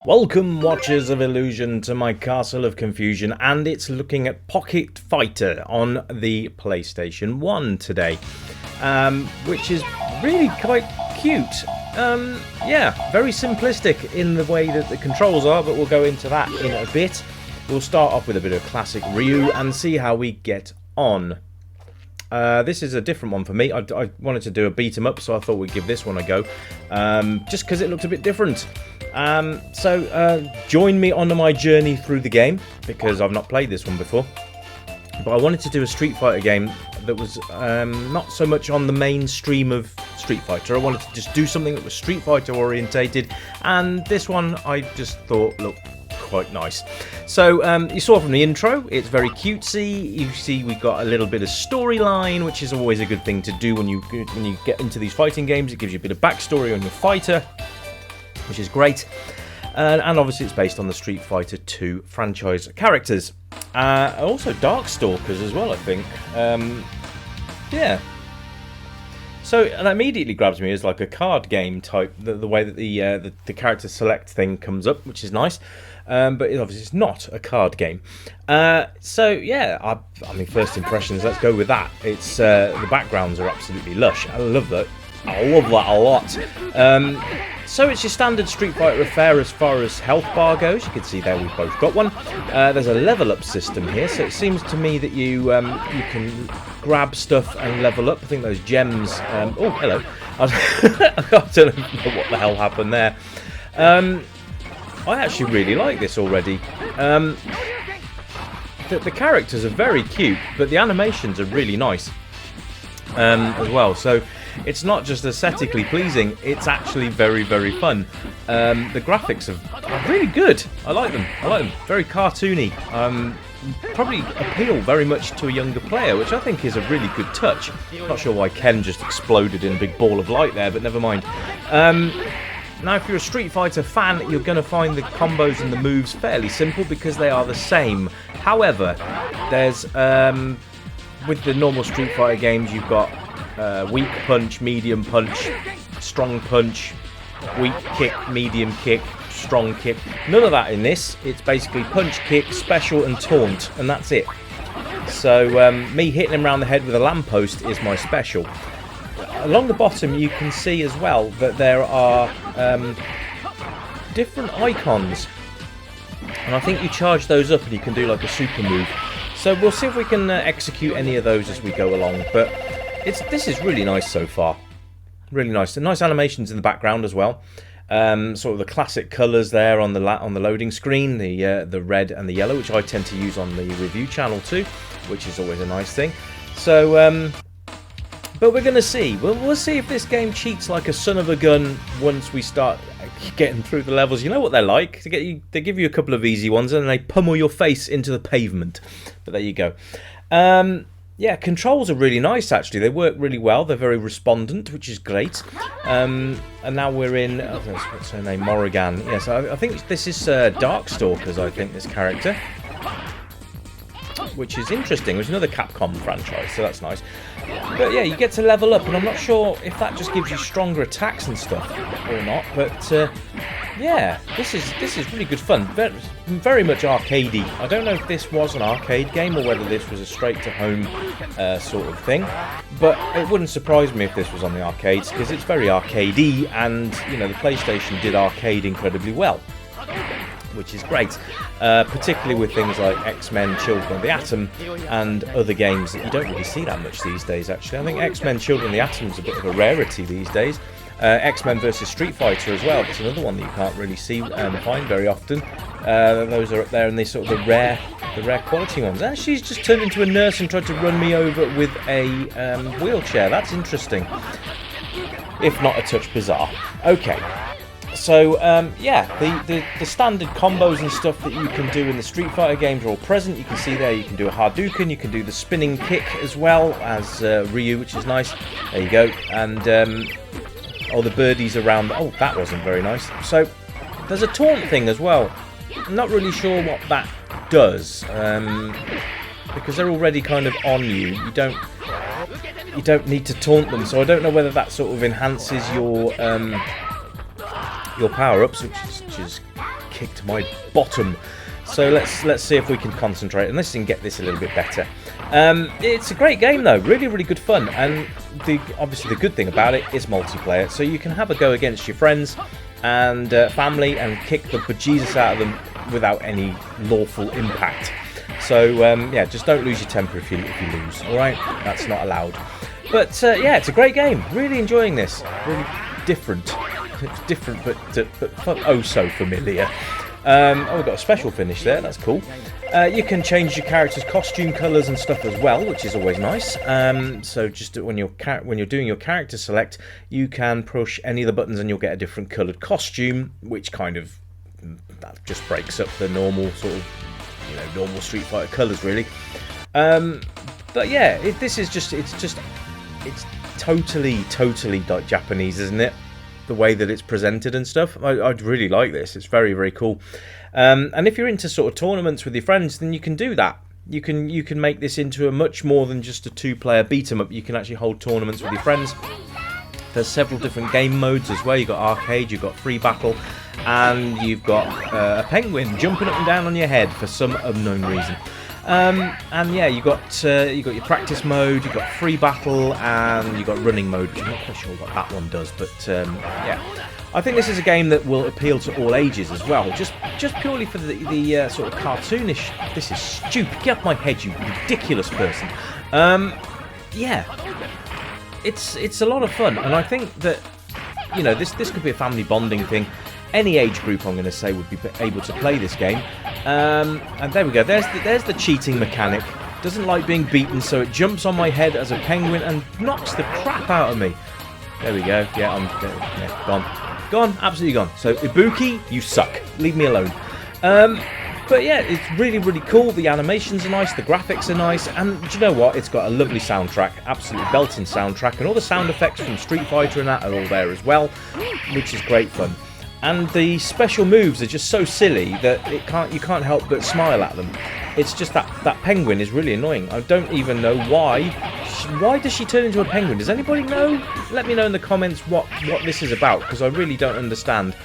Welcome, watchers of Illusion, to my Castle of Confusion, and it's looking at Pocket Fighter on the PlayStation 1 today, which is really quite cute. Yeah, very simplistic in the way that the controls are, but we'll go into that in a bit. We'll start off with a bit of classic Ryu and see how we get on. This is a different one for me. I wanted to do a beat 'em up, so I thought we'd give this one a go, just because it looked a bit different. So join me on my journey through the game, because I've not played this one before. But I wanted to do a Street Fighter game that was not so much on the mainstream of Street Fighter. I wanted to just do something that was Street Fighter orientated, and this one I just thought looked quite nice. So you saw from the intro, it's very cutesy. You see we've got a little bit of storyline, which is always a good thing to do when you get into these fighting games. It gives you a bit of backstory on your fighter, which is great. And obviously it's based on the Street Fighter 2 franchise characters. Also Darkstalkers as well, I think. Yeah. So that immediately grabs me as like a card game type, the way that the character select thing comes up, which is nice. But obviously it's not a card game. So yeah, I mean, first impressions, let's go with that. It's the backgrounds are absolutely lush. I love that. I love that a lot. So it's your standard Street Fighter affair as far as health bar goes. You can see there we've both got one. There's a level up system here, so it seems to me that you can grab stuff and level up. I think those gems... oh, hello. I don't know what the hell happened there. I actually really like this already. The characters are very cute, but the animations are really nice as well. So it's not just aesthetically pleasing, it's actually very, very fun. The graphics are really good. I like them. Very cartoony. Probably appeal very much to a younger player, which I think is a really good touch. Not sure why Ken just exploded in a big ball of light there, but never mind. Now, if you're a Street Fighter fan, you're going to find the combos and the moves fairly simple because they are the same. However, there's with the normal Street Fighter games, you've got weak punch, medium punch, strong punch, weak kick, medium kick, strong kick. None of that in this. It's basically punch, kick, special and taunt, and that's it. So me hitting him around the head with a lamppost is my special. Along the bottom you can see as well that there are different icons, and I think you charge those up and you can do like a super move. So we'll see if we can execute any of those as we go along, but this is really nice so far. Really nice. And nice animations in the background as well. Sort of the classic colours there on the loading screen, the red and the yellow, which I tend to use on the review channel too, which is always a nice thing. So but we're going to see. We'll see if this game cheats like a son of a gun once we start getting through the levels. You know what they're like. They give you a couple of easy ones and then they pummel your face into the pavement. But there you go. Yeah, controls are really nice actually. They work really well. They're very respondent, which is great. And now we're in... what's her name? Morrigan. Yes, I think this is Darkstalkers, I think, this character. Which is interesting. There's another Capcom franchise, so that's nice. But yeah, you get to level up, and I'm not sure if that just gives you stronger attacks and stuff or not. But yeah, this is really good fun. Very much arcadey. I don't know if this was an arcade game or whether this was a straight-to-home sort of thing. But it wouldn't surprise me if this was on the arcades, because it's very arcadey, and you know the PlayStation did arcade incredibly well, which is great, particularly with things like X-Men Children of the Atom and other games that you don't really see that much these days, actually. I think X-Men Children of the Atom is a bit of a rarity these days. X-Men vs Street Fighter as well, it's another one that you can't really see and find very often. Those are up there, and they sort of the rare quality ones. And she's just turned into a nurse and tried to run me over with a wheelchair. That's interesting, if not a touch bizarre. Okay. So, yeah, the standard combos and stuff that you can do in the Street Fighter games are all present. You can see there you can do a Hadouken, you can do the spinning kick as well as Ryu, which is nice. There you go. And, oh, the birdies around... Oh, that wasn't very nice. So, there's a taunt thing as well. I'm not really sure what that does, because they're already kind of on you. You don't need to taunt them, so I don't know whether that sort of enhances your power-ups, which is kicked my bottom. So let's see if we can concentrate on this and get this a little bit better. It's a great game though, really good fun, and obviously the good thing about it is multiplayer, so you can have a go against your friends and family and kick the bejesus out of them without any lawful impact. So yeah, just don't lose your temper if you lose, alright? That's not allowed. But yeah, it's a great game, really enjoying this. Really different. It's different but oh so familiar. Oh, we've got a special finish there, that's cool. You can change your character's costume colours and stuff as well, which is always nice. So just when you're doing your character select, you can push any of the buttons and you'll get a different coloured costume, which kind of that just breaks up the normal sort of, you know, normal Street Fighter colours really. But yeah, it's totally like Japanese, isn't it? The way that it's presented and stuff. I'd really like this. It's very cool. And if you're into sort of tournaments with your friends, then you can do that. You can make this into a much more than just a two-player beat 'em up. You can actually hold tournaments with your friends. There's several different game modes as well. You've got arcade, you've got free battle, and you've got a penguin jumping up and down on your head for some unknown reason. And yeah, you got your practice mode, you got free battle, and you got running mode, which I'm not quite sure what that one does, but yeah, I think this is a game that will appeal to all ages as well, just purely for the sort of cartoonish. This is stupid. Get off my head, you ridiculous person. Yeah, it's a lot of fun, and I think that, you know, this could be a family bonding thing. Any age group, I'm going to say, would be able to play this game. And there we go. There's the cheating mechanic. Doesn't like being beaten, so it jumps on my head as a penguin and knocks the crap out of me. There we go. Yeah, I'm gone, absolutely gone. So Ibuki, you suck. Leave me alone. But yeah, it's really cool. The animations are nice, the graphics are nice, and do you know what? It's got a lovely soundtrack, absolutely belting soundtrack, and all the sound effects from Street Fighter and that are all there as well, which is great fun. And the special moves are just so silly that you can't help but smile at them. It's just that penguin is really annoying. I don't even know why. Why does she turn into a penguin? Does anybody know? Let me know in the comments what this is about, because I really don't understand.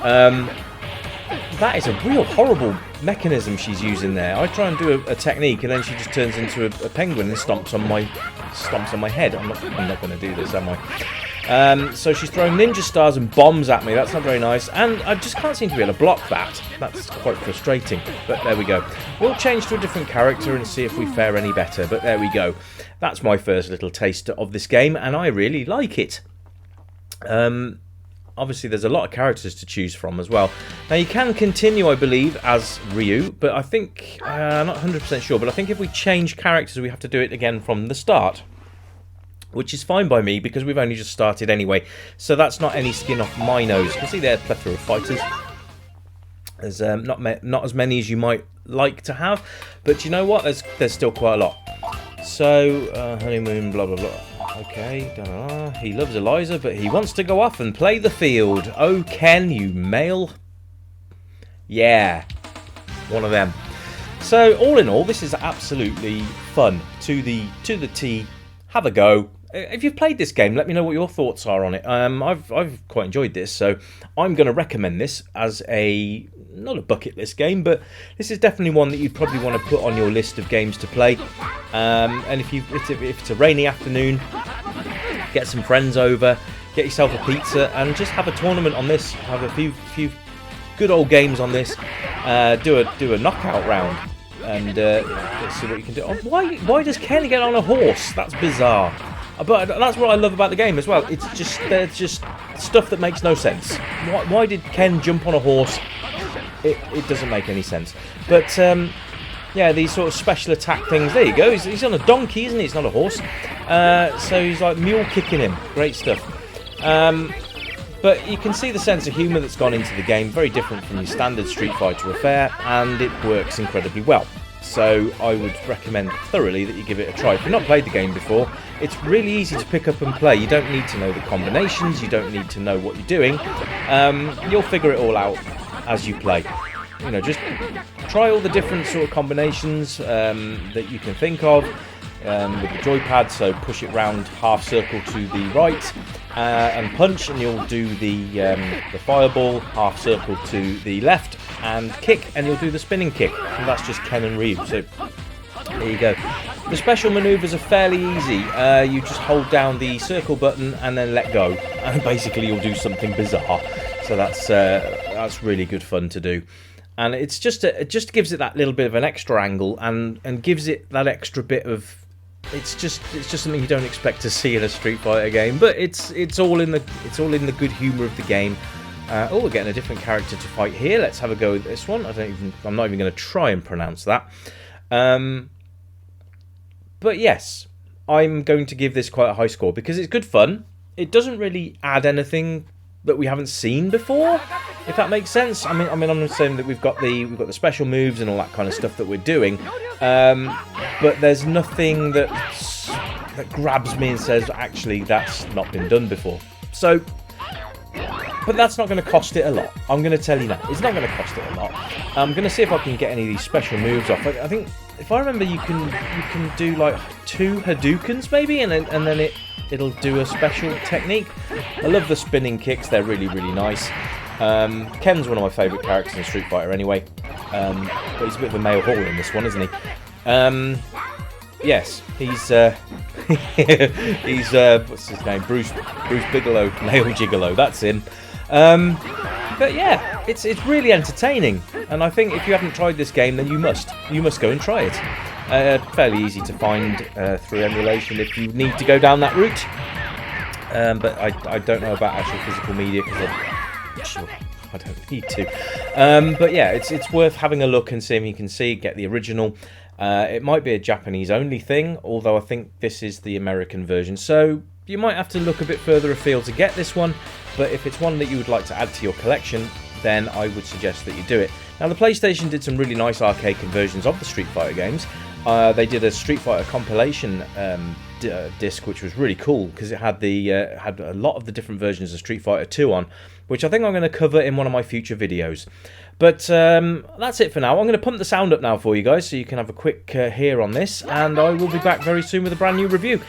That is a real horrible mechanism she's using there. I try and do a technique, and then she just turns into a penguin and stomps on my head. I'm not going to do this, am I? So she's throwing ninja stars and bombs at me. That's not very nice, and I just can't seem to be able to block that. That's quite frustrating, but there we go. We'll change to a different character and see if we fare any better, but there we go. That's my first little taste of this game, and I really like it. Obviously there's a lot of characters to choose from as well. Now you can continue, I believe, as Ryu, but I think, I'm not 100% sure, but I think if we change characters we have to do it again from the start. Which is fine by me, because we've only just started anyway. So that's not any skin off my nose. You can see there a plethora of fighters. There's not as many as you might like to have. But you know what? There's still quite a lot. So, honeymoon, blah, blah, blah. Okay, da-da-da. He loves Eliza, but he wants to go off and play the field. Oh, Ken, you male. Yeah, one of them. So, all in all, this is absolutely fun. To the T. Have a go. If you've played this game, let me know what your thoughts are on it. I've quite enjoyed this, so I'm going to recommend this as not a bucket list game, but this is definitely one that you'd probably want to put on your list of games to play. And if it's a rainy afternoon, get some friends over, get yourself a pizza, and just have a tournament on this. Have a few good old games on this. Do a knockout round, and let's see what you can do. Oh, why does Ken get on a horse? That's bizarre. But that's what I love about the game as well. There's just stuff that makes no sense. Why did Ken jump on a horse? It doesn't make any sense. But yeah, these sort of special attack things. There you go. He's on a donkey, isn't he? It's not a horse. So he's like mule kicking him. Great stuff. But you can see the sense of humour that's gone into the game. Very different from your standard Street Fighter affair, and it works incredibly well. So I would recommend thoroughly that you give it a try. If you've not played the game before, it's really easy to pick up and play. You don't need to know the combinations, you don't need to know what you're doing. You'll figure it all out as you play. You know, just try all the different sort of combinations that you can think of. with the joypad, so push it round half circle to the right and punch, and you'll do the fireball, half circle to the left and kick, and you'll do the spinning kick, and that's just Ken and Ryu. So there you go. The special maneuvers are fairly easy. You just hold down the circle button and then let go, and basically you'll do something bizarre. So that's really good fun to do, and it just gives it that little bit of an extra angle and gives it that extra bit of. It's just something you don't expect to see in a Street Fighter game, but it's all in the good humour of the game. Oh, we're getting a different character to fight here. Let's have a go with this one. I'm not even going to try and pronounce that. But yes, I'm going to give this quite a high score because it's good fun. It doesn't really add anything that we haven't seen before, if that makes sense. I mean, I'm saying that we've got the special moves and all that kind of stuff that we're doing, but there's nothing that grabs me and says, actually, that's not been done before. So, but that's not going to cost it a lot. I'm going to tell you now, it's not going to cost it a lot. I'm going to see if I can get any of these special moves off. I think, if I remember, you can do like 2 Hadoukens maybe, and then it'll do a special technique. I love the spinning kicks; they're really nice. Ken's one of my favourite characters in Street Fighter anyway, but he's a bit of a male whore in this one, isn't he? Yes, he's what's his name? Bruce Bigelow, male gigolo. That's him. But yeah, it's really entertaining, and I think if you haven't tried this game, then you must go and try it. Fairly easy to find through emulation if you need to go down that route. But I don't know about actual physical media because I don't need to. But yeah, it's worth having a look and seeing if you can get the original. It might be a Japanese only thing, although I think this is the American version, so you might have to look a bit further afield to get this one. But if it's one that you would like to add to your collection, then I would suggest that you do it. Now, the PlayStation did some really nice arcade conversions of the Street Fighter games. They did a Street Fighter compilation disc, which was really cool because it had had a lot of the different versions of Street Fighter 2 on, which I think I'm going to cover in one of my future videos. But that's it for now. I'm going to pump the sound up now for you guys so you can have a quick hear on this, and I will be back very soon with a brand new review.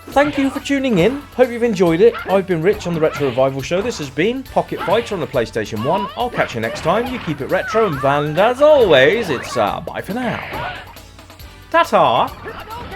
Thank you for tuning in. Hope you've enjoyed it. I've been Rich on the Retro Revival Show. This has been Pocket Fighter on the PlayStation 1. I'll catch you next time. You keep it retro, and as always, it's bye for now. Ta-ta!